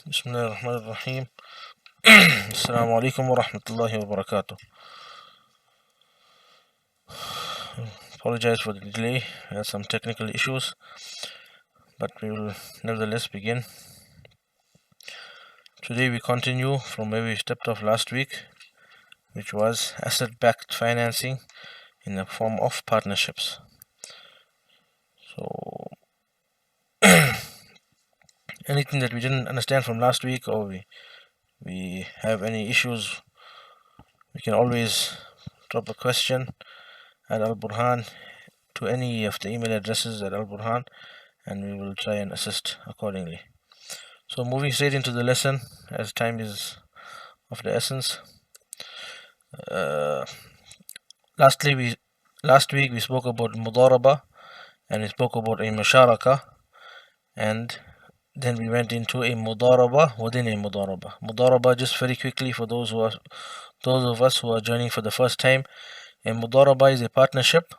Bismillahirrahmanirrahim. Assalamu alaikum wa rahmatullahi wa barakatuh. Apologize for the delay. We had some technical issues, but we will nevertheless begin. Today we continue from where we stepped off last week, which was asset-backed financing in the form of partnerships. So anything that we didn't understand from last week, or we have any issues, we can always drop a question at Al-Burhan to any of the email addresses at Al-Burhan, and we will try and assist accordingly. So moving straight into the lesson, as time is of the essence. Last week we spoke about mudaraba, and we spoke about a musharaka, and then we went into a mudaraba within a mudaraba. Mudaraba, just very quickly for those of us who are joining for the first time, a mudaraba is a partnership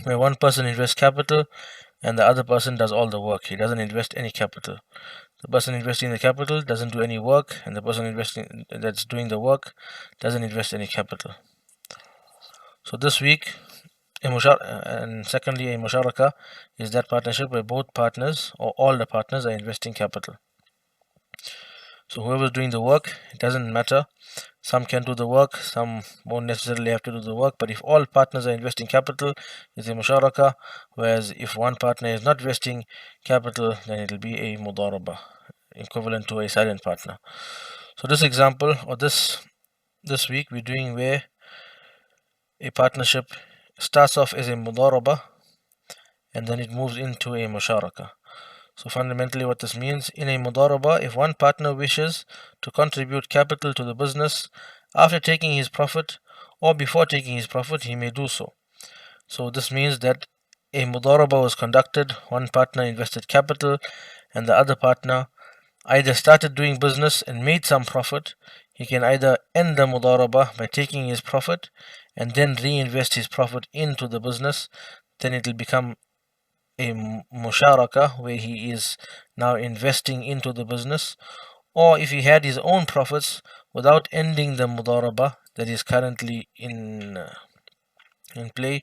where one person invests capital and the other person does all the work. He doesn't invest any capital. The person investing the capital doesn't do any work, and the person that's doing the work doesn't invest any capital. So this week, and secondly, a musharaka is that partnership where both partners or all the partners are investing capital. So whoever's doing the work, it doesn't matter. Some can do the work, some won't necessarily have to do the work, but if all partners are investing capital, it's a musharaka, whereas if one partner is not investing capital, then it will be a mudaraba, equivalent to a silent partner. So this example, or this week, we're doing where a partnership starts off as a mudaraba and then it moves into a musharaka. So fundamentally what this means, in a mudaraba, if one partner wishes to contribute capital to the business after taking his profit or before taking his profit, he may do so. So this means that a mudaraba was conducted, one partner invested capital and the other partner either started doing business and made some profit. He can either end the mudaraba by taking his profit and then reinvest his profit into the business. Then it will become a musharaka where he is now investing into the business. Or if he had his own profits without ending the mudaraba that is currently in play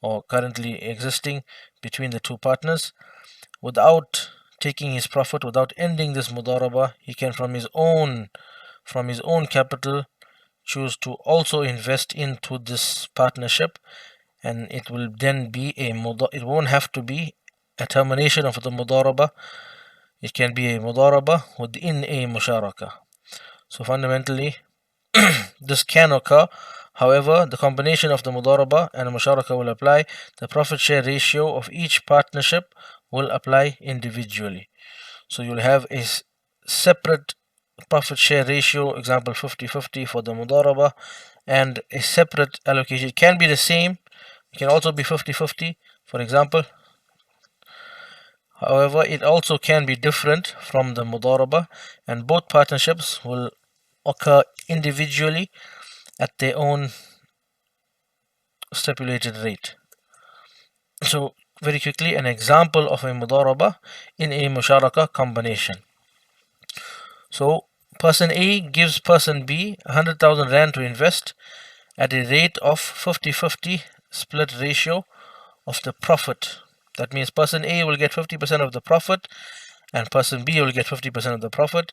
or currently existing between the two partners, without taking his profit, without ending this mudaraba, he can from his own capital choose to also invest into this partnership, and it will then be it won't have to be a termination of the mudaraba. It can be a mudaraba within a musharaka. So fundamentally this can occur. However, the combination of the mudaraba and musharaka will apply. The profit share ratio of each partnership will apply individually. So you'll have a separate profit share ratio, example 50-50 for the mudaraba, and a separate allocation. It can be the same, it can also be 50-50, for example. However, it also can be different from the mudaraba, and both partnerships will occur individually at their own stipulated rate. So very quickly, an example of a mudaraba in a musharaka combination. So person A gives person B 100,000 Rand to invest at a rate of 50-50 split ratio of the profit. That means person A will get 50% of the profit and person B will get 50% of the profit.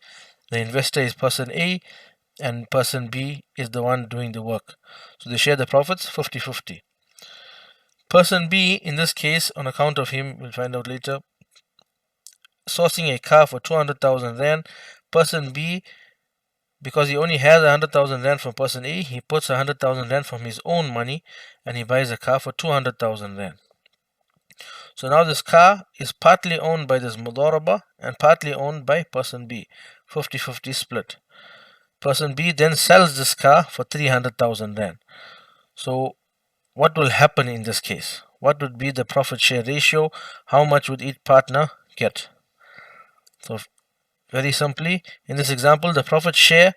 The investor is person A and person B is the one doing the work. So they share the profits 50-50. Person B, in this case, on account of him, we'll find out later, sourcing a car for 200,000 Rand. Person B, because he only has 100,000 Rand from person A, he puts 100,000 Rand from his own money and he buys a car for 200,000 Rand. So now this car is partly owned by this mudaraba and partly owned by person B, 50-50 split. Person B then sells this car for 300,000 Rand. So what will happen in this case? What would be the profit share ratio? How much would each partner get? So very simply, in this example, the profit share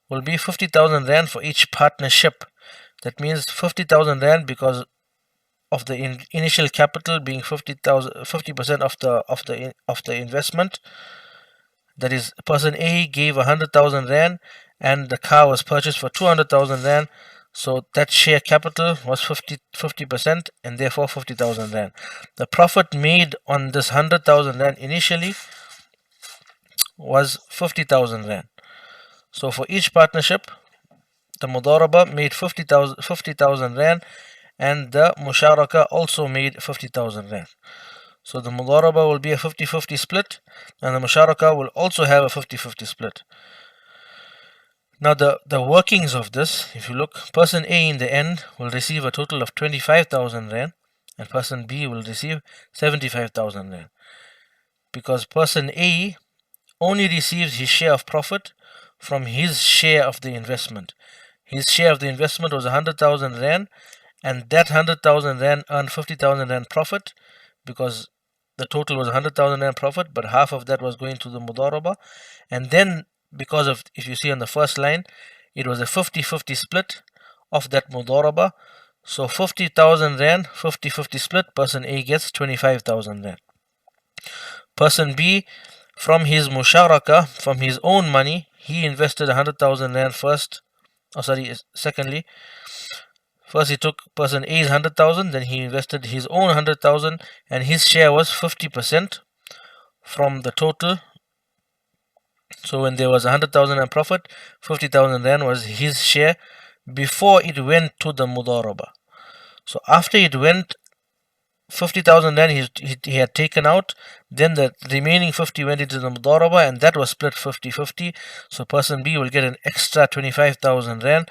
will be 50,000 Rand for each partnership. That means 50,000 Rand because of the initial capital being 50% of the investment, That is, person A gave 100,000 Rand and the car was purchased for 200,000 Rand. So that share capital was 50%, and therefore 50,000 Rand. The profit made on this 100,000 Rand initially was 50,000 Rand. So for each partnership, the Mudaraba made 50,000 Rand, and the Musharaka also made 50,000 Rand. So the Mudaraba will be a 50-50 split, and the Musharaka will also have a 50-50 split. Now the workings of this, if you look, person A in the end will receive a total of 25,000 Rand, and person B will receive 75,000 Rand. Because person A only receives his share of profit from his share of the investment. His share of the investment was 100,000 Rand, and that 100,000 Rand earned 50,000 Rand profit, because the total was 100,000 Rand profit, but half of that was going to the Mudaraba. And then, because of, if you see on the first line, it was a 50-50 split of that Mudaraba. So 50,000 Rand, 50-50 split, person A gets 25,000 Rand. Person B, from his Musharaka, from his own money, he invested 100,000 Rand secondly. First he took person A's 100,000, then he invested his own 100,000, and his share was 50% from the total. So when there was 100,000 Rand profit, 50,000 Rand was his share before it went to the Mudaraba. So after it went, 50,000 Rand he had taken out, then the remaining 50 went into the Mudaraba, and that was split 50-50. So person B will get an extra 25,000 Rand,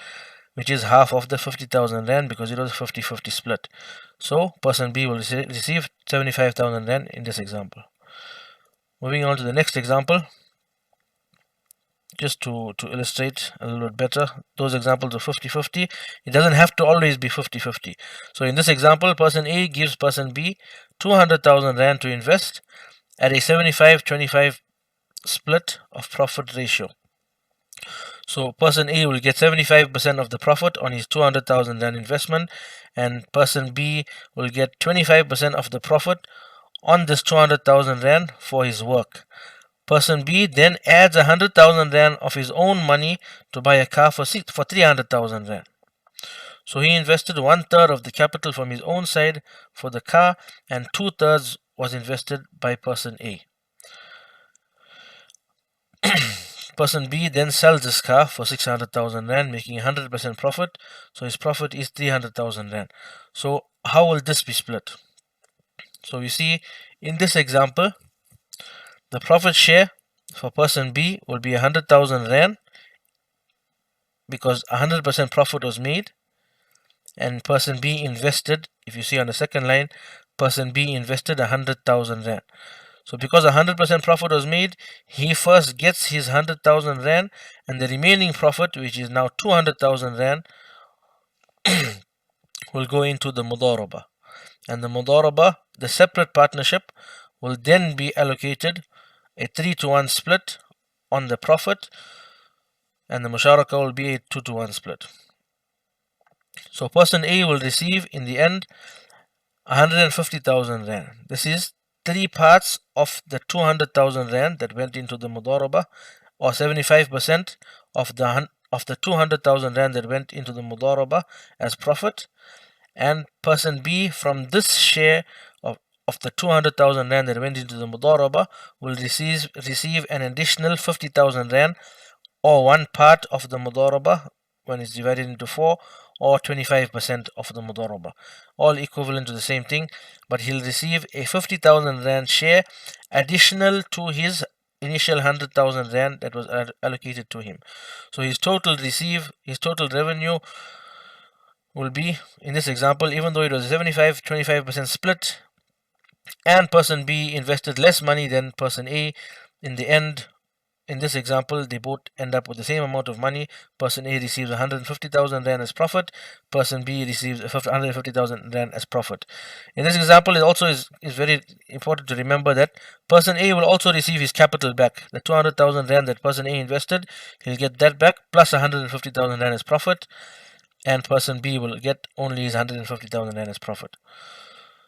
which is half of the 50,000 Rand, because it was a 50-50 split. So person B will receive 75,000 Rand in this example. Moving on to the next example, just to illustrate a little bit better, those examples of 50-50, it doesn't have to always be 50-50. So in this example, person A gives person B 200,000 Rand to invest at a 75-25 split of profit ratio. So person A will get 75% of the profit on his 200,000 Rand investment, and person B will get 25% of the profit on this 200,000 Rand for his work. Person B then adds 100,000 Rand of his own money to buy a car for 300,000 Rand. So he invested 1/3 of the capital from his own side for the car, and 2/3 was invested by person A. Person B then sells this car for 600,000 Rand, making 100% profit. So his profit is 300,000 Rand. So how will this be split? So we see in this example, the profit share for person B will be 100,000 Rand, because 100% profit was made, and person B invested, if you see on the second line, person B invested 100,000 Rand. So because 100% profit was made, he first gets his 100,000 Rand, and the remaining profit, which is now 200,000 Rand, will go into the Mudaraba. And the Mudaraba, the separate partnership, will then be allocated a 3-to-1 split on the profit, and the Musharaka will be a 2-to-1 split. So person A will receive in the end 150,000 Rand. This is 3 parts of the 200,000 Rand that went into the Mudaraba, or 75% of the 200,000 Rand that went into the Mudaraba as profit. And person B, from this share of the 200,000 Rand that went into the Mudaraba, will receive an additional 50,000 Rand, or 1 part of the Mudaraba when it's divided into 4, or 25% of the Mudaraba, all equivalent to the same thing, but he'll receive a 50,000 Rand share additional to his initial 100,000 Rand that was allocated to him. So his total revenue will be, in this example, even though it was a 75-25% split, and person B invested less money than person A, in the end, in this example, they both end up with the same amount of money. Person A receives 150,000 Rand as profit. Person B receives 150,000 Rand as profit. In this example, it also is very important to remember that person A will also receive his capital back. The 200,000 Rand that person A invested, he'll get that back, plus 150,000 Rand as profit. And person B will get only his 150,000 Rand as profit.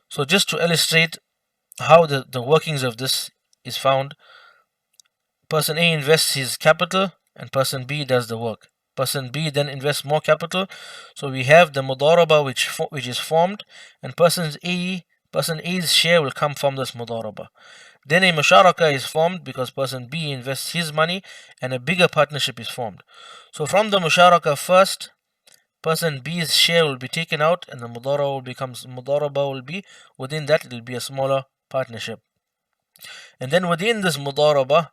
So just to illustrate how the workings of this is found, person A invests his capital and person B does the work. Person B then invests more capital, so we have the mudaraba which is formed, and person A's share will come from this mudaraba. Then a musharaka is formed because person B invests his money and a bigger partnership is formed. So from the musharaka first, person B's share will be taken out and the mudaraba will be within that, it will be a smaller partnership. And then within this mudaraba,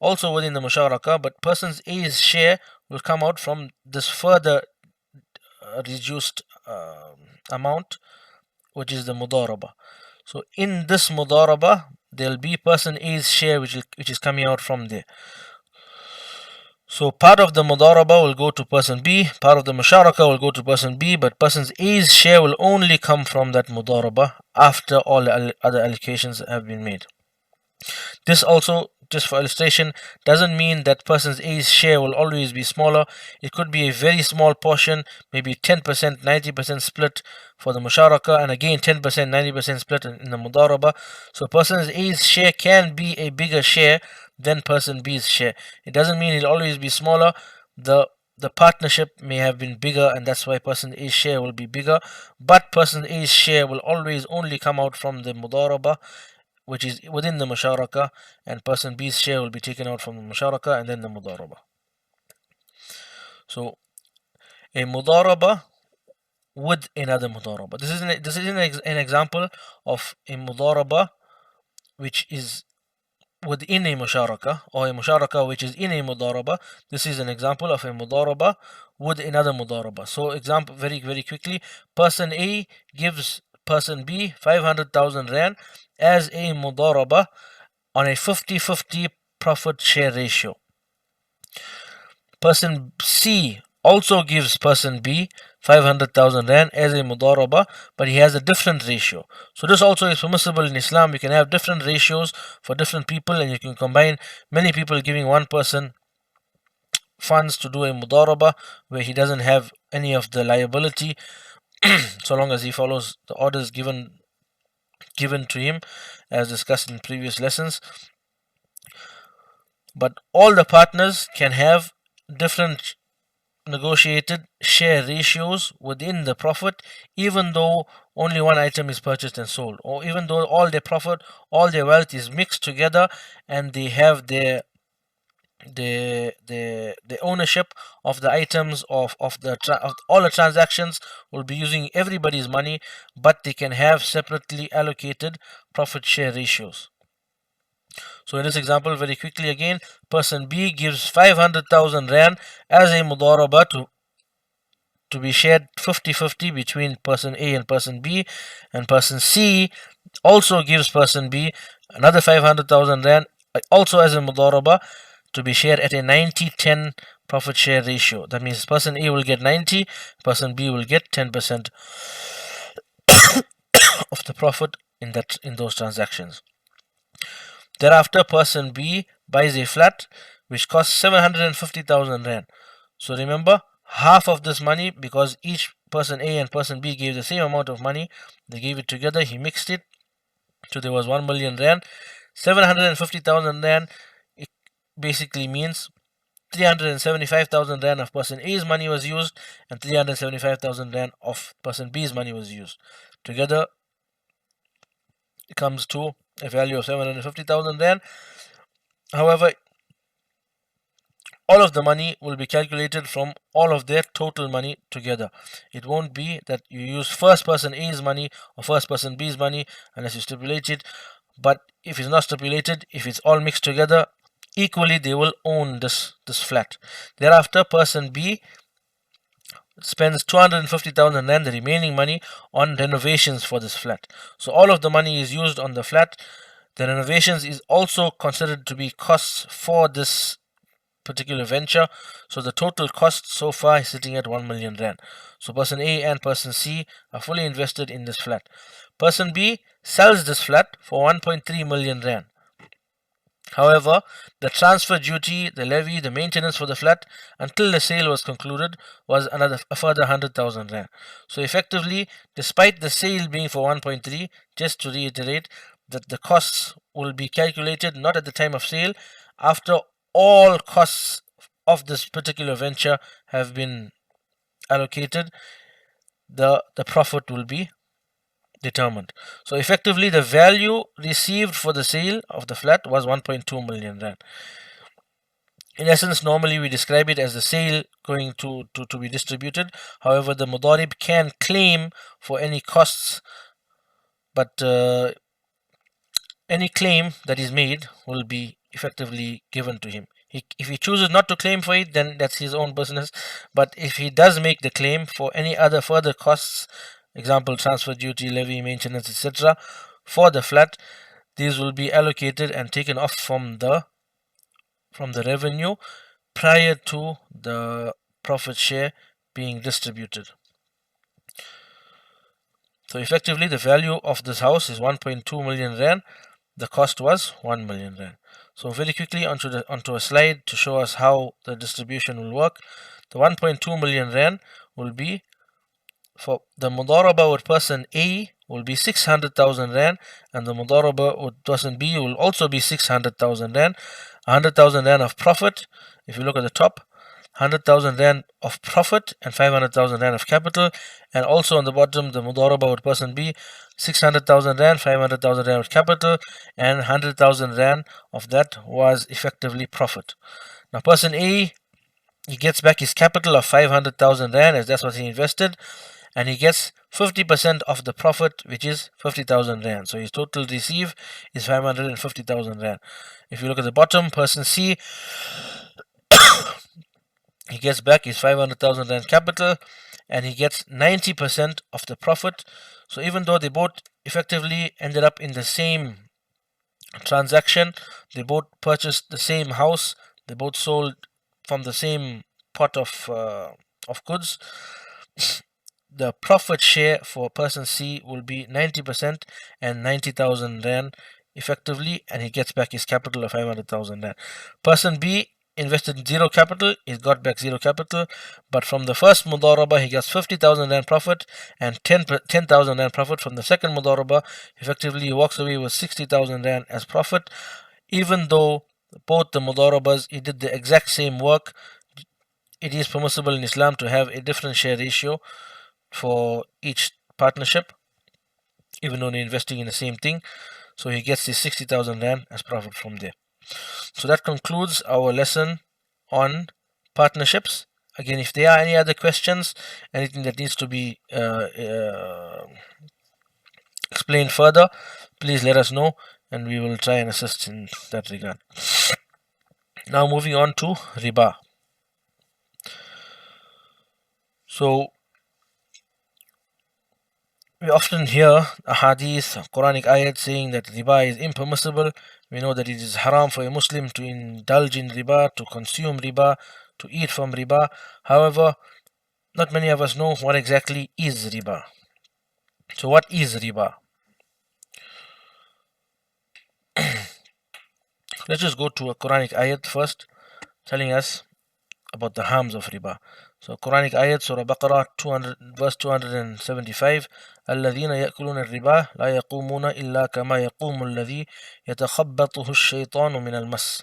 also within the musharaka, but person A's share will come out from this further reduced amount, which is the mudaraba. So in this mudaraba, there will be person A's share which is coming out from there. So part of the mudaraba will go to person B, part of the musharaka will go to person B, but person A's share will only come from that mudaraba after all the other allocations have been made. This also, just for illustration, doesn't mean that person A's share will always be smaller. It could be a very small portion, maybe 10%, 90% split for the musharaka, and again 10%, 90% split in the mudaraba. So person A's share can be a bigger share than person B's share. It doesn't mean it'll always be smaller. The partnership may have been bigger, and that's why person A's share will be bigger, but person A's share will always only come out from the mudaraba, which is within the musharaka, and person B's share will be taken out from the musharaka and then the mudaraba. So a mudaraba with another mudaraba. This is an example of a mudaraba which is within a musharaka, or a musharaka which is in a mudaraba. This is an example of a mudaraba with another mudaraba. So example, very quickly, person A gives person B 500,000 rand as a mudaraba on a 50-50 profit share ratio. Person C also gives person B 500,000 rand as a mudaraba, but he has a different ratio. So this also is permissible in Islam. You can have different ratios for different people, and you can combine many people giving one person funds to do a mudaraba where he doesn't have any of the liability so long as he follows the orders given to him, as discussed in previous lessons. But all the partners can have different negotiated share ratios within the profit, even though only one item is purchased and sold, or even though all their profit, all their wealth is mixed together, and they have the ownership of the items of all the transactions will be using everybody's money, but they can have separately allocated profit share ratios. So in this example, very quickly again, person B gives 500,000 rand as a mudaraba to be shared 50-50 between person A and person B, and person C also gives person B another 500,000 rand also as a mudaraba to be shared at a 90-10 profit share ratio. That means person A will get 90, person B will get 10% of the profit in those transactions. Thereafter, person B buys a flat which costs 750,000 rand. So remember, half of this money, because each person A and person B gave the same amount of money, they gave it together, he mixed it, so there was 1 million rand. 750,000 rand, it basically means 375,000 rand of person A's money was used, and 375,000 rand of person B's money was used. Together, it comes to a value of 750,000 rand. However, all of the money will be calculated from all of their total money together. It won't be that you use first person A's money or first person B's money unless you stipulate it. But if it's not stipulated, if it's all mixed together, equally they will own this flat. Thereafter, person B spends 250,000 rand, the remaining money, on renovations for this flat. So all of the money is used on the flat. The renovations is also considered to be costs for this particular venture. So the total cost so far is sitting at 1 million rand. So person A and person C are fully invested in this flat. Person B sells this flat for 1.3 million rand. However, the transfer duty, the levy, the maintenance for the flat until the sale was concluded was a further 100,000 rand. So effectively, despite the sale being for 1.3, just to reiterate that the costs will be calculated not at the time of sale, after all costs of this particular venture have been allocated, the profit will be determined. So effectively the value received for the sale of the flat was 1.2 million rand. In essence, normally we describe it as the sale going to be distributed. However, the mudarib can claim for any costs, but any claim that is made will be effectively given to him. If he chooses not to claim for it, then that's his own business. But if he does make the claim for any other further costs, example transfer duty, levy, maintenance, etc., for the flat, these will be allocated and taken off from the revenue prior to the profit share being distributed. So effectively the value of this house is 1.2 million rand. The cost was 1 million rand. So very quickly onto a slide to show us how the distribution will work. The 1.2 million rand will be for the mudaraba with person A will be 600,000 rand, and the mudaraba with person B will also be 600,000 rand. 100,000 rand of profit. If you look at the top, 100,000 rand of profit and 500,000 rand of capital, and also on the bottom the mudaraba with person B, 600,000 rand, 500,000 rand of capital, and 100,000 rand of that was effectively profit. Now person A, he gets back his capital of 500,000 rand, as that's what he invested, and he gets 50% of the profit, which is 50,000 rand. So his total receive is 550,000 rand. If you look at the bottom, person C, he gets back his 500,000 rand capital, and he gets 90% of the profit. So even though they both effectively ended up in the same transaction, they both purchased the same house, they both sold from the same pot of goods, the profit share for person C will be 90% and 90,000 rand effectively, and he gets back his capital of 500,000 rand. Person B invested zero capital, he got back zero capital, but from the first mudaraba he gets 50,000 rand profit and 10,000 rand profit. From the second mudaraba, effectively he walks away with 60,000 rand as profit, even though both the mudarabas, he did the exact same work. It is permissible in Islam to have a different share ratio for each partnership, even though they're investing in the same thing. So he gets the 60,000 rand as profit from there. So that concludes our lesson on partnerships. Again, if there are any other questions, anything that needs to be explained further, please let us know and we will try and assist in that regard. Now moving on to RIBA. So we often hear a hadith, Quranic ayat saying that riba is impermissible. We know that it is haram for a Muslim to indulge in riba, to consume riba, to eat from riba. However, not many of us know what exactly is riba. So what is riba? Let's just go to a Quranic ayat first, telling us about the harms of riba. So Quranic ayat, Surah Baqarah 200, verse 275, الذين يأكلون الربا لا يقومون إلا كما يقوم الذي يتخبطه الشيطان من المس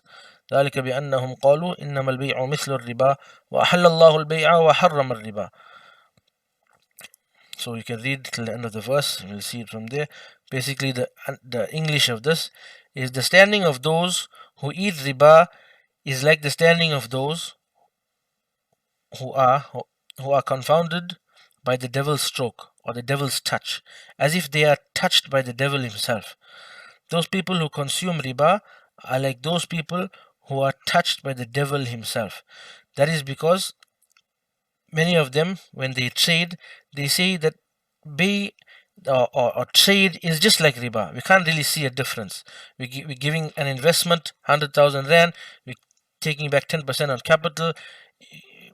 ذلك بأنهم قالوا إنما البيع مثل الربا وأحل الله البيع وحرم الربا. So you can read till the end of the verse, we'll see it from there. Basically the English of this is the standing of those who eat riba is like the standing of those who are confounded by the devil's stroke or the devil's touch, as if they are touched by the devil himself. Those people who consume riba are like those people who are touched by the devil himself. That is because many of them, when they trade, they say that buy or trade is just like riba. We can't really see a difference. We're giving an investment 100,000 rand, we're taking back 10% on capital.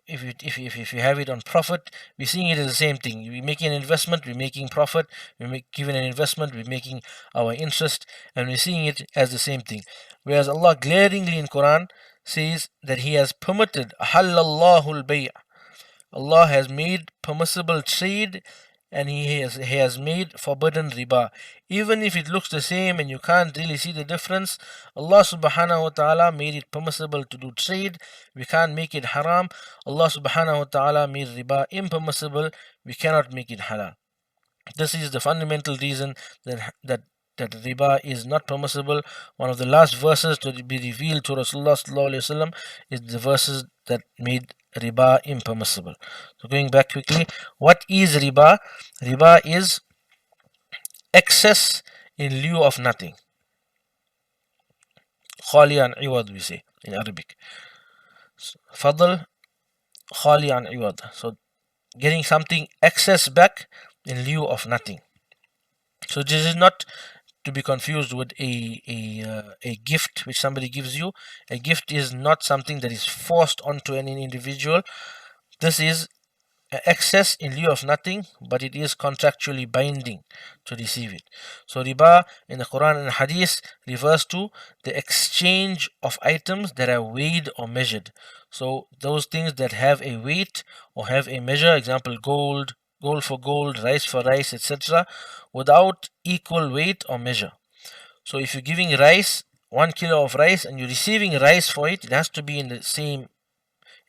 If you have it on profit, we're seeing it as the same thing. We're making an investment, we're making profit. We're giving an investment, we're making our interest, and we're seeing it as the same thing. Whereas Allah glaringly in Quran says that He has permitted, halallahu al-bay'. Allah has made permissible trade and he has made forbidden riba. Even if it looks the same and you can't really see the difference, Allah subhanahu wa ta'ala made it permissible to do trade. We can't make it haram. Allah subhanahu wa ta'ala made riba impermissible. We cannot make it halal. This is the fundamental reason that riba is not permissible. One of the last verses to be revealed to Rasulullah sallallahu alaihi wasallam is the verses that made riba impermissible. So going back quickly, what is riba? Riba is excess in lieu of nothing. Khali an iwad, we say in Arabic. Fadl khali an iwad. So getting something excess back in lieu of nothing. So this is not to be confused with a gift which somebody gives you. A gift is not something that is forced onto any individual. This is excess in lieu of nothing, but it is contractually binding to receive it. So riba in the Quran and Hadith refers to the exchange of items that are weighed or measured. So those things that have a weight or have a measure, example gold for gold, rice for rice, etc., without equal weight or measure. So if you're giving rice, 1 kilo of rice, and you're receiving rice for it, it has to be in the same,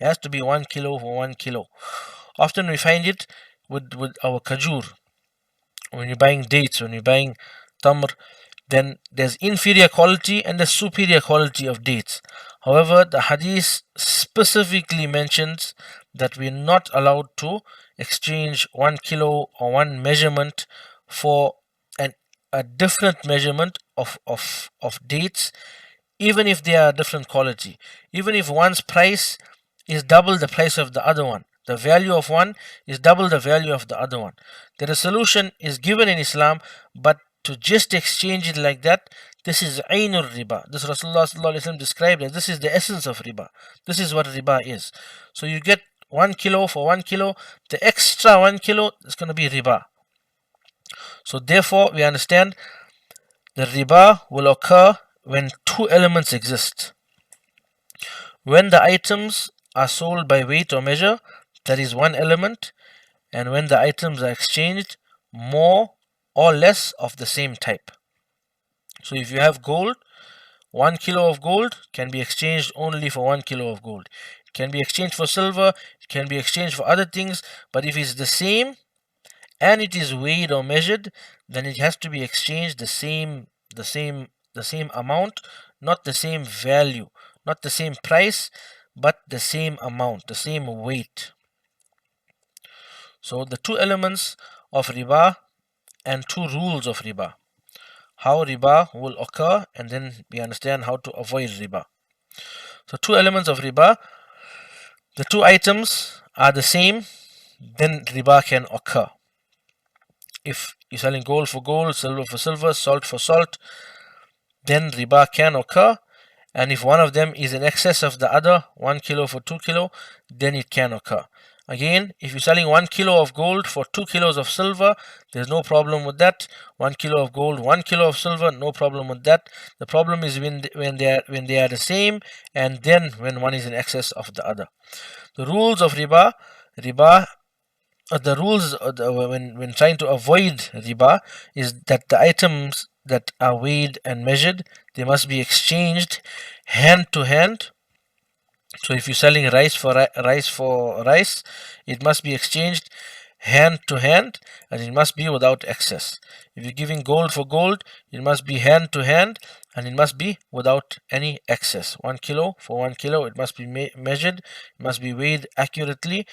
it has to be 1 kilo for 1 kilo. Often we find it with our kajur. When you're buying dates, when you're buying tamr, then there's inferior quality and the superior quality of dates. However, the hadith specifically mentions that we're not allowed to exchange 1 kilo or one measurement for a different measurement of dates, even if they are different quality. Even if one's price is double the price of the other one, the value of one is double the value of the other one. The solution is given in Islam, but to just exchange it like that, this is Ainur riba. This Rasulullah sallallahu alaihi wasallam described as this is the essence of riba. This is what riba is. So you get 1 kilo for 1 kilo, the extra 1 kilo is going to be riba. So therefore we understand the riba will occur when two elements exist. When the items are sold by weight or measure, that is one element, and when the items are exchanged, more or less of the same type. So if you have gold, 1 kilo of gold can be exchanged only for 1 kilo of gold. It can be exchanged for silver, it can be exchanged for other things, but if it's the same and it is weighed or measured, then it has to be exchanged the same amount, not the same value, not the same price, but the same amount, the same weight. So the two elements of riba and two rules of riba. How riba will occur, and then we understand how to avoid riba. So two elements of riba, the two items are the same, then riba can occur. If you're selling gold for gold, silver for silver, salt for salt, then riba can occur. And if one of them is in excess of the other, 1 kilo for 2 kilo, then it can occur. Again, if you're selling 1 kilo of gold for 2 kilos of silver, there's no problem with that. 1 kilo of gold, 1 kilo of silver, no problem with that. The problem is when they are the same, and then when one is in excess of the other. The rules of riba, the rules when trying to avoid riba is that the items that are weighed and measured, they must be exchanged hand to hand. So if you're selling rice for rice, it must be exchanged hand to hand, and it must be without excess. If you're giving gold for gold, it must be hand to hand, and it must be without any excess. 1 kilo for 1 kilo, it must be measured, it must be weighed accurately.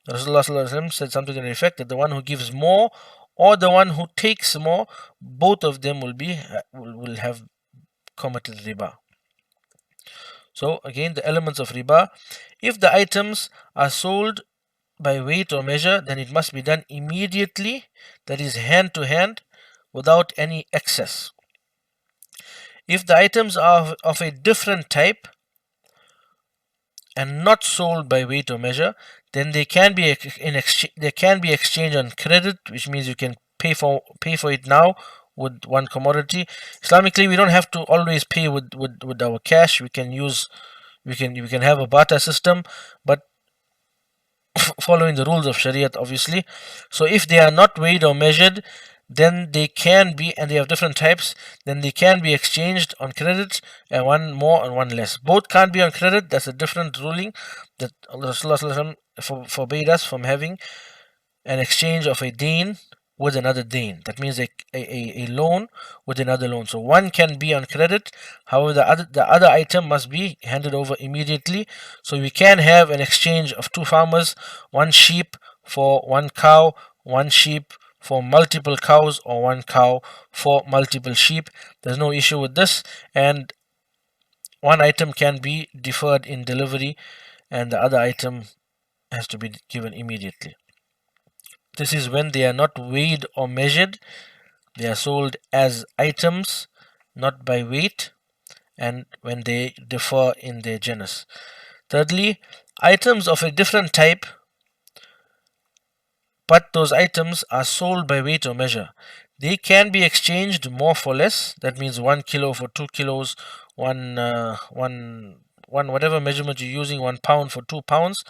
Rasulullah sallallahu alaihi wasallam said something to the effect that the one who gives more or the one who takes more, both of them will have committed riba. So again, the elements of riba: if the items are sold by weight or measure, then it must be done immediately, that is hand to hand, without any excess. If the items are of a different type and not sold by weight or measure, then they can be exchanged on credit, which means you can pay for it now with one commodity. Islamically, we don't have to always pay with our cash. We can have a barter system, but following the rules of Shariat, obviously. So if they are not weighed or measured, then they can be, and they have different types, then they can be exchanged on credit, and one more and one less. Both can't be on credit. That's a different ruling that Rasulullah forbade us from having an exchange of a deen with another deen. That means a loan with another loan. So one can be on credit, however the other item must be handed over immediately. So we can have an exchange of two farmers, one sheep for one cow, one sheep for multiple cows, or one cow for multiple sheep. There's no issue with this, and one item can be deferred in delivery and the other item has to be given immediately. This is when they are not weighed or measured. They are sold as items, not by weight, and when they differ in their genus. Thirdly, items of a different type, but those items are sold by weight or measure. They can be exchanged more for less. That means 1 kilo for 2 kilos, one whatever measurement you're using, 1 pound for 2 pounds.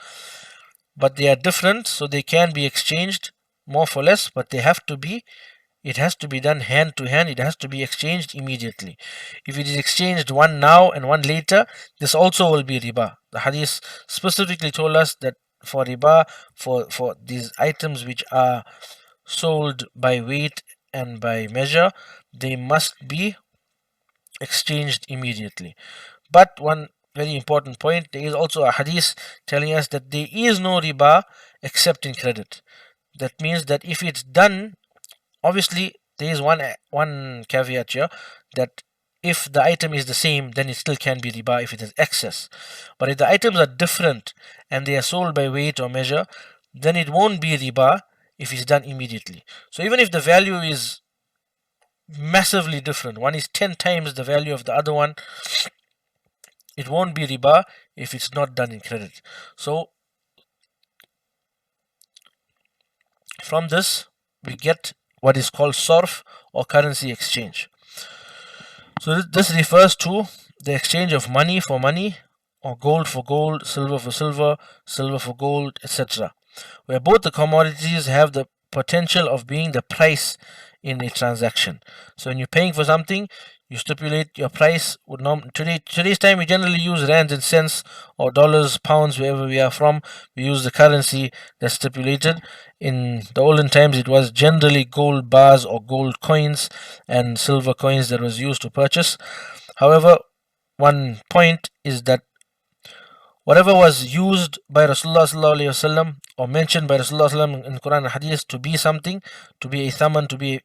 But they are different, so they can be exchanged more for less, but it has to be done hand to hand. It has to be exchanged immediately. If it is exchanged one now and one later, this also will be riba. The hadith specifically told us that for riba, for these items which are sold by weight and by measure, they must be exchanged immediately. But one very important point, there is also a hadith telling us that there is no riba except in credit. That means that if it's done, obviously there is one caveat here, that if the item is the same, then it still can be riba if it is excess. But if the items are different and they are sold by weight or measure, then it won't be riba if it's done immediately. So even if the value is massively different, one is 10 times the value of the other one, it won't be riba if it's not done in credit. So from this we get what is called SARF, or currency exchange. So this refers to the exchange of money for money, or gold for gold, silver for silver, silver for gold, etc., where both the commodities have the potential of being the price in a transaction. So when you're paying for something, you stipulate your price. Today's time we generally use rands and cents, or dollars, pounds, wherever we are from. We use the currency that's stipulated. In the olden times it was generally gold bars or gold coins and silver coins that was used to purchase. However, one point is that whatever was used by Rasulullah sallallahu alaihi wasallam, or mentioned by Rasulullah sallallahu alaihi wasallam in Quran and Hadith to be something, to be a thaman, to be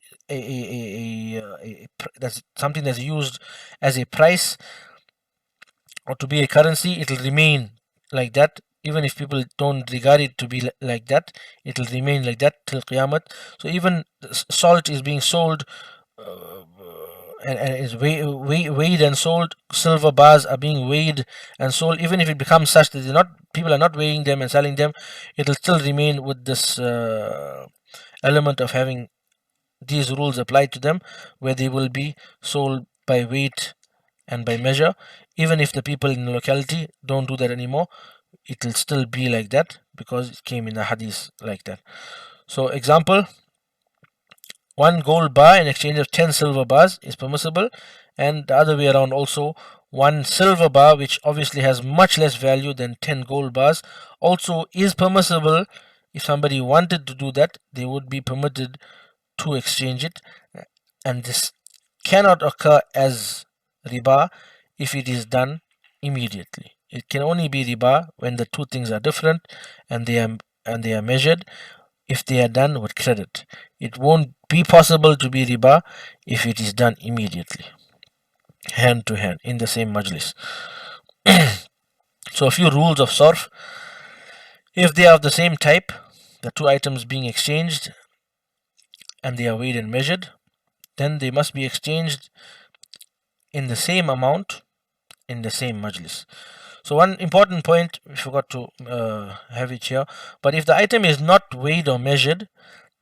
that's something that's used as a price or to be a currency, it will remain like that. Even if people don't regard it to be like that, it will remain like that till Qiyamah. So even salt is being sold and is weighed and sold. Silver bars are being weighed and sold. Even if it becomes such that people are not weighing them and selling them, it will still remain with this element of having these rules applied to them, where they will be sold by weight and by measure. Even if the people in the locality don't do that anymore, it will still be like that, because it came in the hadith like that. So example, 1 gold bar in exchange of 10 silver bars is permissible, and the other way around also. 1 silver bar, which obviously has much less value than 10 gold bars, also is permissible. If somebody wanted to do that, they would be permitted to exchange it, and this cannot occur as riba if it is done immediately. It can only be riba when the two things are different and they are measured, if they are done with credit. It won't be possible to be riba if it is done immediately, hand to hand, in the same majlis. So a few rules of SARF. If they are of the same type, the two items being exchanged, and they are weighed and measured, then they must be exchanged in the same amount, in the same majlis. So one important point, we forgot to have it here, but if the item is not weighed or measured,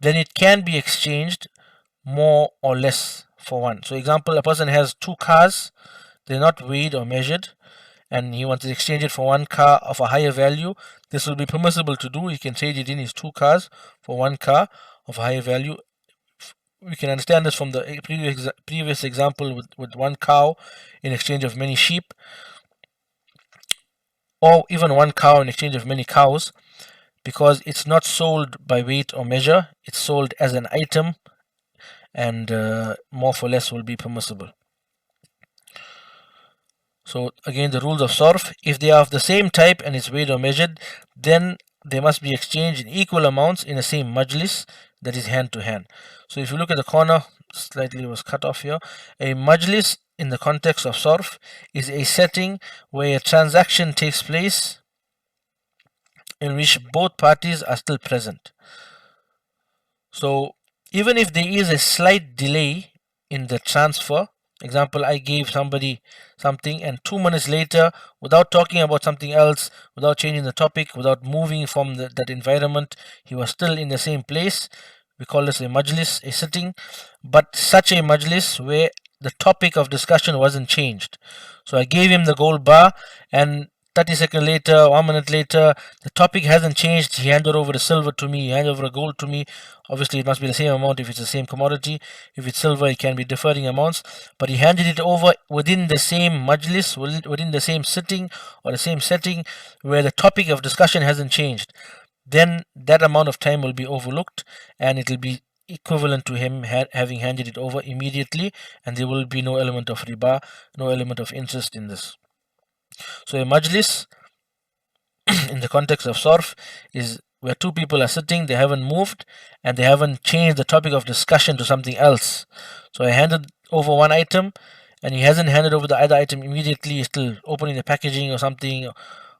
then it can be exchanged more or less for one. So example, a person has 2 cars, they're not weighed or measured, and he wants to exchange it for one car of a higher value, this will be permissible to do. He can trade it in his 2 cars for one car of a higher value. We can understand this from the previous example with one cow in exchange of many sheep, or even one cow in exchange of many cows, because it's not sold by weight or measure, it's sold as an item, and more for less will be permissible. So again, the rules of SARF: if they are of the same type and it's weighed or measured, then they must be exchanged in equal amounts in the same majlis, that is hand to hand. So if you look at the corner, slightly was cut off here. A majlis in the context of SARF is a setting where a transaction takes place in which both parties are still present. So even if there is a slight delay in the transfer, example, I gave somebody something and 2 minutes later, without talking about something else, without changing the topic, without moving from that environment, he was still in the same place. We call this a majlis, a sitting, but such a majlis where the topic of discussion wasn't changed. So I gave him the gold bar, and 30 seconds later, 1 minute later, the topic hasn't changed. He handed over the silver to me, he handed over the gold to me. Obviously, it must be the same amount if it's the same commodity. If it's silver, it can be differing amounts. But he handed it over within the same majlis, within the same sitting or the same setting where the topic of discussion hasn't changed. Then that amount of time will be overlooked, and it will be equivalent to him having handed it over immediately, and there will be no element of riba, no element of interest in this. So a majlis in the context of SARF is where 2 people are sitting, they haven't moved, and they haven't changed the topic of discussion to something else. So I handed over one item, and he hasn't handed over the other item immediately. He's still opening the packaging or something.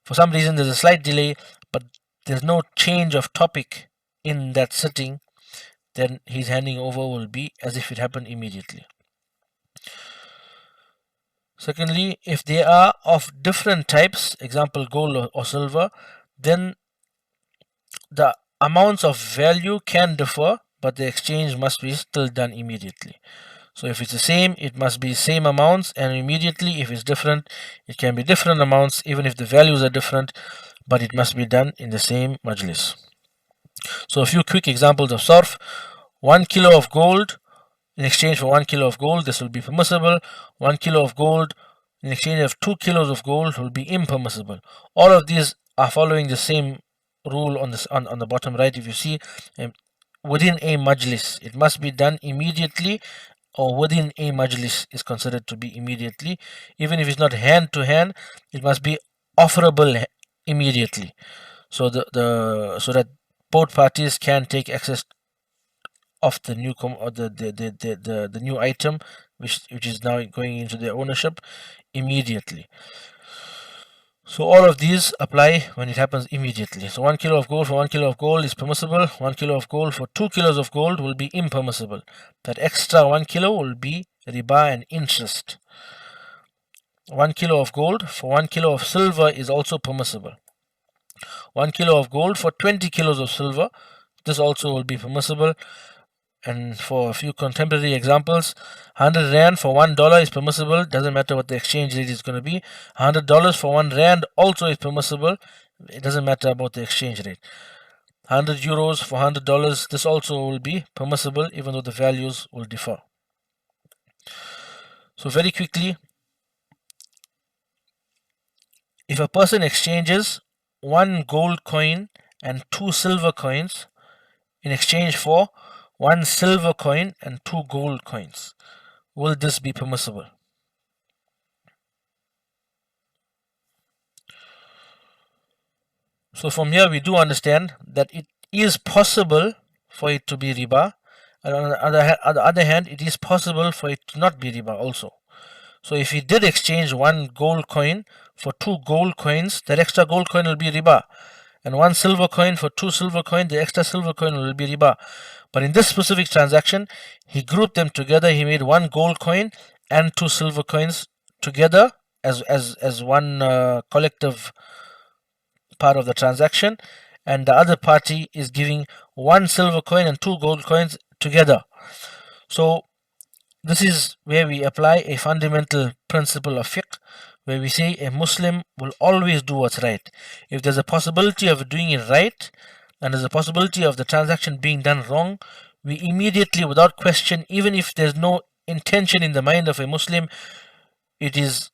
For some reason, there's a slight delay, but there's no change of topic in that sitting. Then his handing over will be as if it happened immediately. Secondly, if they are of different types, example gold or silver, then the amounts of value can differ, but the exchange must be still done immediately. So if it's the same, it must be same amounts, and immediately. If it's different, it can be different amounts, even if the values are different, but it must be done in the same majlis. So a few quick examples of SARF. 1 kilo of gold in exchange for 1 kilo of gold, this will be permissible. 1 kilo of gold in exchange of 2 kilos of gold will be impermissible. All of these are following the same rule on the bottom right. If you see, within a majlis, it must be done immediately, or within a majlis is considered to be immediately. Even if it's not hand to hand, it must be offerable immediately, so so that both parties can take access of the new the new item which is now going into their ownership immediately. So all of these apply when it happens immediately. So 1 kilo of gold for 1 kilo of gold is permissible. 1 kilo of gold for 2 kilos of gold will be impermissible. That extra 1 kilo will be riba and interest. 1 kilo of gold for 1 kilo of silver is also permissible. 1 kilo of gold for 20 kilos of silver, this also will be permissible. And for a few contemporary examples, 100 rand for $1 is permissible. Doesn't matter what the exchange rate is going to be. $100 for 1 rand also is permissible. It doesn't matter about the exchange rate. 100 euros for $100, this also will be permissible, even though the values will differ. So very quickly, if a person exchanges 1 gold coin and 2 silver coins in exchange for 1 silver coin and 2 gold coins, will this be permissible? So from here we do understand that it is possible for it to be riba, and on the other hand, it is possible for it to not be riba also. So if he did exchange 1 gold coin for 2 gold coins, that extra gold coin will be riba, and 1 silver coin for 2 silver coins, the extra silver coin will be riba. But in this specific transaction, he grouped them together. He made 1 gold coin and 2 silver coins together as one collective part of the transaction, and the other party is giving 1 silver coin and 2 gold coins together. So this is where we apply a fundamental principle of fiqh, where we say a Muslim will always do what's right. If there's a possibility of doing it right and there's a possibility of the transaction being done wrong, we immediately, without question, even if there's no intention in the mind of a Muslim, it is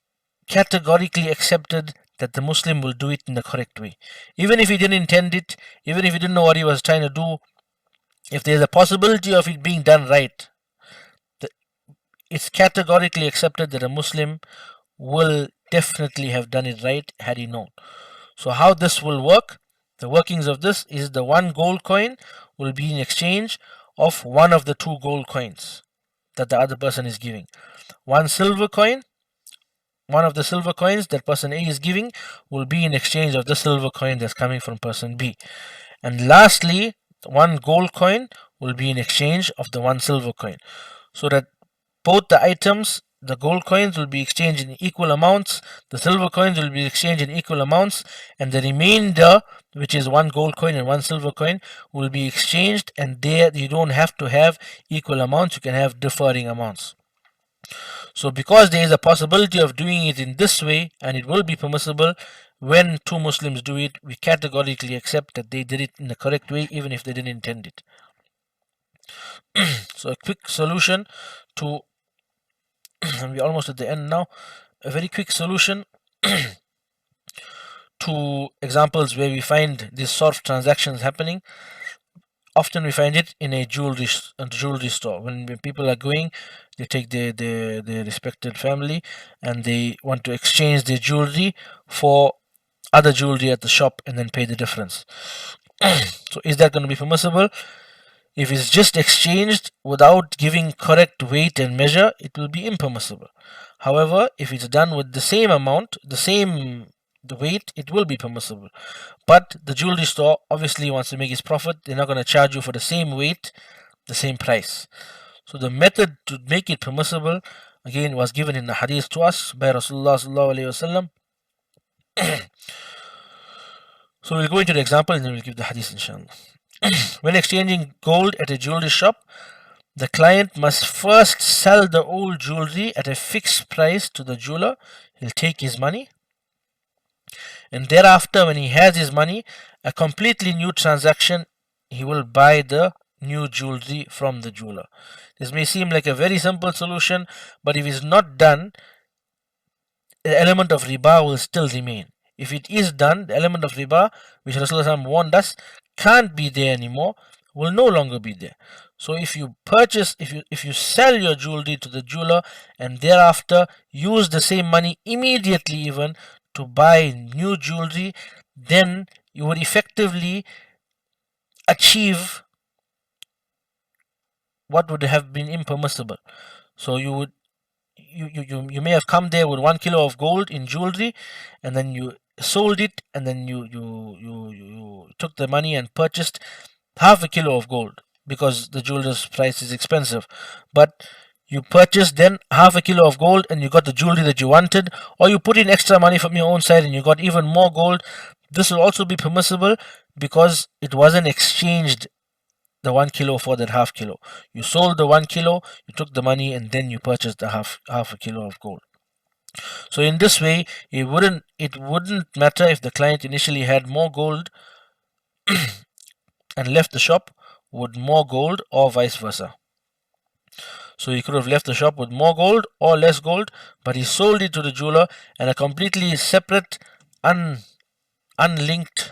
categorically accepted that the Muslim will do it in the correct way. Even if he didn't intend it, even if he didn't know what he was trying to do, if there's a possibility of it being done right, it's categorically accepted that a Muslim will definitely have done it right had he known. So how this will work, the workings of this is the one gold coin will be in exchange of one of the two gold coins that the other person is giving. One silver coin, one of the silver coins that person A is giving will be in exchange of the silver coin that's coming from person B. And lastly, one gold coin will be in exchange of the one silver coin. So that both the items, the gold coins will be exchanged in equal amounts, the silver coins will be exchanged in equal amounts, and the remainder, which is one gold coin and one silver coin, will be exchanged, and there you don't have to have equal amounts, you can have differing amounts. So because there is a possibility of doing it in this way, and it will be permissible, when two Muslims do it, we categorically accept that they did it in the correct way, even if they didn't intend it. So a quick solution to, and we're almost at the end now, a very quick solution to examples where we find these SARF transactions happening. Often we find it in a jewelry store. When people are going, they take their respected family and they want to exchange their jewelry for other jewelry at the shop and then pay the difference. So is that going to be permissible? If it's just exchanged without giving correct weight and measure, it will be impermissible. However, if it's done with the same amount, the weight, it will be permissible. But the jewelry store obviously wants to make its profit. They're not going to charge you for the same weight, the same price. So the method to make it permissible, again, was given in the hadith to us by Rasulullah sallallahu alaihi wasallam. So we'll go into the example and then we'll give the hadith inshallah. When exchanging gold at a jewelry shop, the client must first sell the old jewelry at a fixed price to the jeweler. He'll take his money. And thereafter, when he has his money, a completely new transaction, he will buy the new jewelry from the jeweler. This may seem like a very simple solution, but if it's not done, the element of riba will still remain. If it is done, the element of riba, which Rasulullah warned us, can't be there anymore, will no longer be there. So if you purchase, if you sell your jewelry to the jeweler and thereafter use the same money immediately even to buy new jewelry, then you would effectively achieve what would have been impermissible. So you may have come there with 1 kilo of gold in jewelry, and then you sold it, and then you took the money and purchased half a kilo of gold because the jeweler's price is expensive. But you purchased then half a kilo of gold and you got the jewelry that you wanted, or you put in extra money from your own side and you got even more gold. This will also be permissible because it wasn't exchanged, the 1 kilo for that half kilo. You sold the 1 kilo, you took the money, and then you purchased the half a kilo of gold. So in this way, it wouldn't matter if the client initially had more gold and left the shop with more gold, or vice versa. So he could have left the shop with more gold or less gold, but he sold it to the jeweler, and a completely separate, unlinked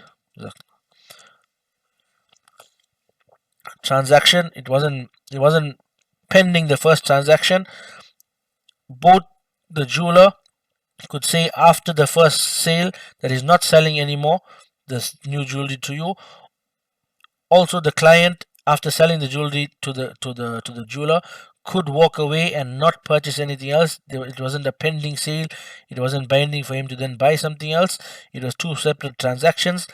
transaction. It wasn't pending the first transaction. Both the jeweler could say after the first sale that he's not selling anymore this new jewelry to you. Also, the client, after selling the jewelry to the jeweler, could walk away and not purchase anything else. It wasn't a pending sale. It wasn't binding for him to then buy something else. It was two separate transactions,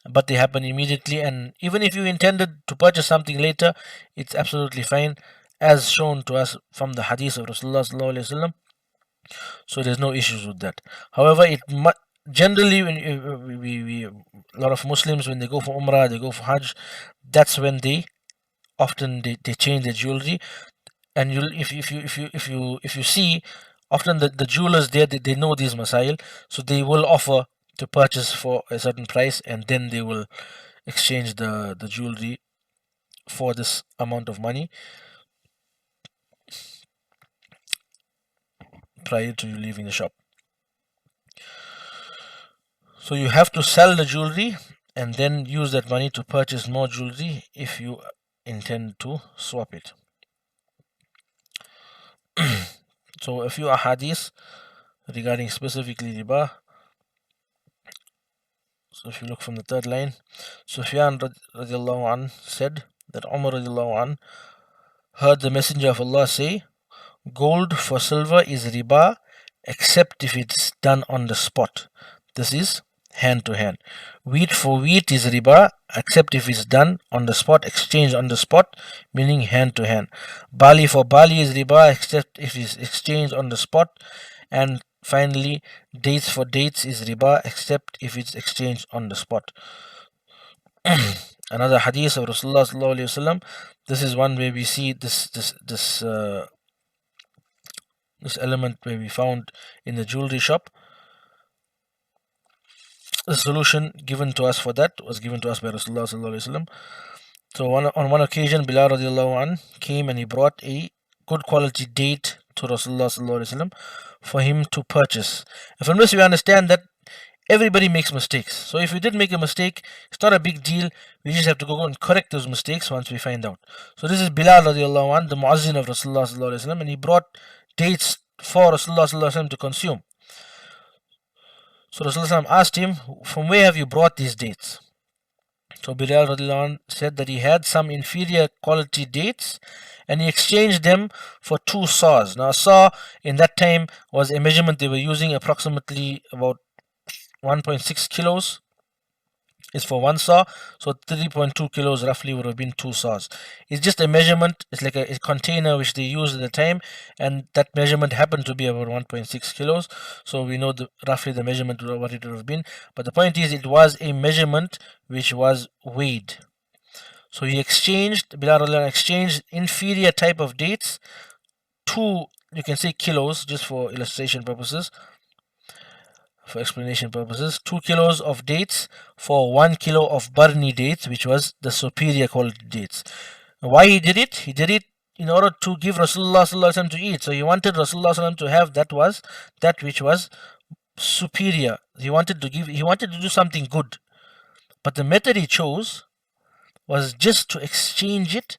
but they happen immediately. And even if you intended to purchase something later, it's absolutely fine, as shown to us from the hadith of Rasulullah sallallahu alaihi wasallam. So there's no issues with that. However, generally, when a lot of Muslims, when they go for Umrah, they go for Hajj, that's when they often change their jewelry. And if you see often the jewelers there, they know these masail, so they will offer to purchase for a certain price, and then they will exchange the jewelry for this amount of money prior to you leaving the shop. So you have to sell the jewelry and then use that money to purchase more jewelry if you intend to swap it. So a few ahadith regarding specifically riba. So if you look from the third line, Sufyan radiallahu an said that Umar radiallahu an heard the Messenger of Allah say, gold for silver is riba except if it's done on the spot. This is hand to hand. Wheat for wheat is riba except if it's done on the spot, exchanged on the spot, meaning hand to hand. Barley for barley is riba except if it's exchanged on the spot. And finally, dates for dates is riba except if it's exchanged on the spot. Another hadith of Rasulullah sallallahu alaihi wasallam. This is one where we see this element where we found in the jewelry shop. The solution given to us for that was given to us by Rasulullah sallallahu alaihi wasallam. So on one occasion, Bilal radiallahu an came and he brought a good quality date to Rasulullah sallallahu alaihi wasallam for him to purchase. And from this we understand that everybody makes mistakes. So if we did make a mistake, it's not a big deal. We just have to go and correct those mistakes once we find out. So this is Bilal radiallahu an, the muazzin of Rasulullah sallallahu alaihi wasallam, and he brought dates for Rasulullah sallallahu alaihi wasallam to consume. So Rasulullah asked him, from where have you brought these dates? So Bilal radiallahu anh said that he had some inferior quality dates and he exchanged them for 2 saws. Now a saw in that time was a measurement they were using, approximately about 1.6 kilos is for 1 saw, so 3.2 kilos roughly would have been 2 saws. It's just a measurement. It's like a container which they used at the time, and that measurement happened to be about 1.6 kilos, so we know roughly the measurement of what it would have been. But the point is, it was a measurement which was weighed. So he exchanged, Bilal exchanged inferior type of dates, 2, you can say kilos, just for illustration purposes, for explanation purposes, 2 kilos of dates for 1 kilo of Barni dates, which was the superior quality dates. Why he did it? He did it in order to give Rasulullah sallallahu alaihi wasallam to eat. So he wanted Rasulullah sallallahu alaihi wasallam to have that which was superior. He wanted to do something good. But the method he chose was just to exchange it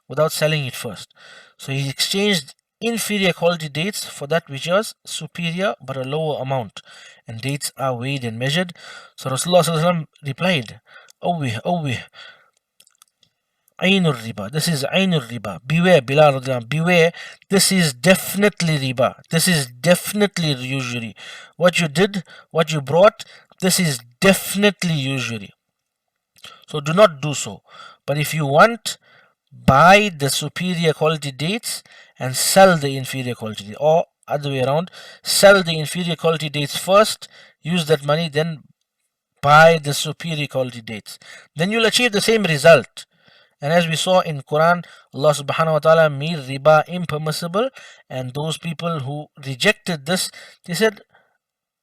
without selling it first. So he exchanged inferior quality dates for that which was superior but a lower amount, and dates are weighed and measured. So Rasulullah sallallahu alaihi wasallam replied, Awwih, Ainur riba. This is Ainur riba. Beware, Bilal radiallahu, beware. This is definitely riba. This is definitely usury. What you did, what you brought, this is definitely usury. So do not do so. But if you want, buy the superior quality dates and sell the inferior quality dates, or other way around, sell the inferior quality dates first, use that money, then buy the superior quality dates. Then you'll achieve the same result. And as we saw in Quran, Allah subhanahu wa ta'ala made riba impermissible, and those people who rejected this, they said,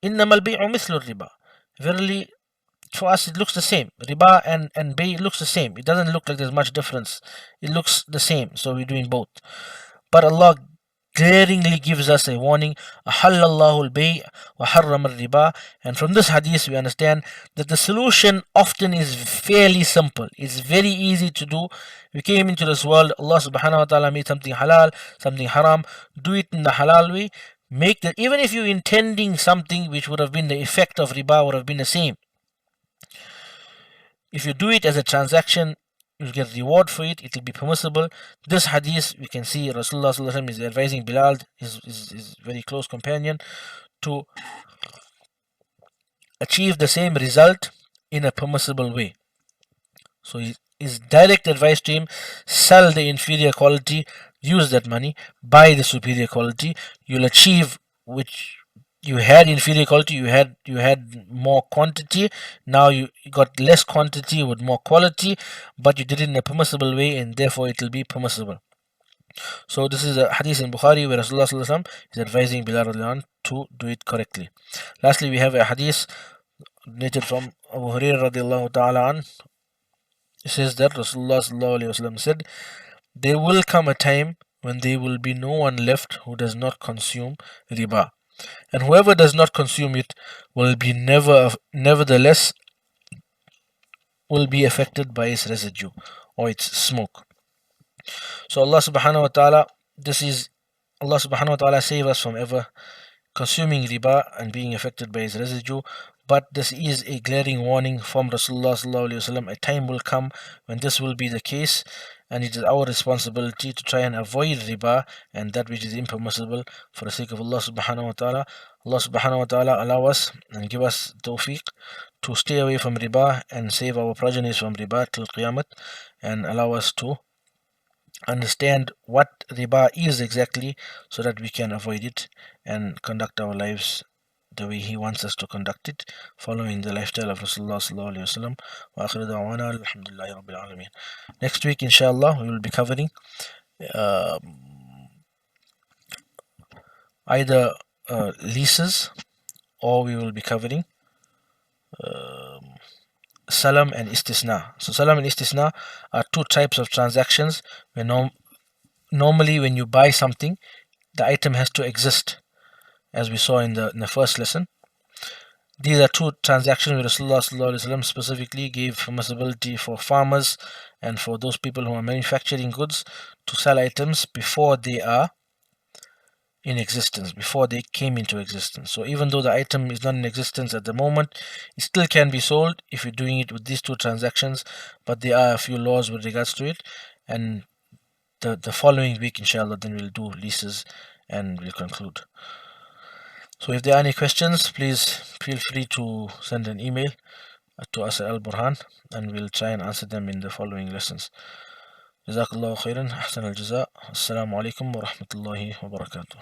Innamal bay'u mithlu riba. Verily, for us it looks the same. Riba and bay looks the same. It doesn't look like there's much difference. It looks the same, so we're doing both. But Allah glaringly gives us a warning, Ahallallahu al-bay' wa harram al-riba. And from this hadith we understand that the solution often is fairly simple. It's very easy to do. We came into this world, Allah subhanahu wa ta'ala made something halal, something haram. Do it in the halal way. Make that, even if you're intending something which would have been the effect of riba, would have been the same. If you do it as a transaction, you'll get reward for it. It will be permissible. This hadith, we can see Rasulullah sallallahu alaihi wasallam is advising Bilal, his very close companion, to achieve the same result in a permissible way. So his direct advice to him, sell the inferior quality, use that money, buy the superior quality. You'll achieve which you had inferior quality, you had more quantity. Now you got less quantity with more quality, but you did it in a permissible way, and therefore it will be permissible. So this is a hadith in Bukhari where Rasulullah sallallahu alaihi wasallam is advising Bilal radiallahu anh to do it correctly. Lastly, we have a hadith narrated from Abu Hurairah radiallahu ta'ala an. It says that Rasulullah sallallahu alaihi wasallam said, there will come a time when there will be no one left who does not consume riba, and whoever does not consume it will be nevertheless will be affected by its residue or its smoke. So Allah subhanahu wa ta'ala, Allah subhanahu wa ta'ala save us from ever consuming riba and being affected by its residue. But this is a glaring warning from Rasulullah sallallahu alaihi wasallam. A time will come when this will be the case, and it is our responsibility to try and avoid riba and that which is impermissible for the sake of Allah subhanahu wa ta'ala. Allah subhanahu wa ta'ala allow us and give us tawfiq to stay away from riba and save our progenies from riba till Qiyamah, and allow us to understand what riba is exactly so that we can avoid it and conduct our lives the way he wants us to conduct it, following the lifestyle of Rasulullah sallallahu alaihi wasallam. Wa akhiru da'wana alhamdulillahi rabbil alamin. Next week inshallah we will be covering either leases, or we will be covering salam and istisna. So salam and istisna are two types of transactions where normally when you buy something, the item has to exist, as we saw in the first lesson. These are two transactions where Rasulullah sallallahu alaihi wasallam specifically gave permissibility for farmers and for those people who are manufacturing goods to sell items before they are in existence, before they came into existence. So even though the item is not in existence at the moment, it still can be sold if you're doing it with these two transactions, but there are a few laws with regards to it. And the following week inshallah then we'll do leases and we'll conclude. So if there are any questions, please feel free to send an email to us at AL-BURHAAN, and we'll try and answer them in the following lessons. Jazakallahu khairan, ahsan al-jaza. Assalamu alaikum wa rahmatullahi wa barakatuh.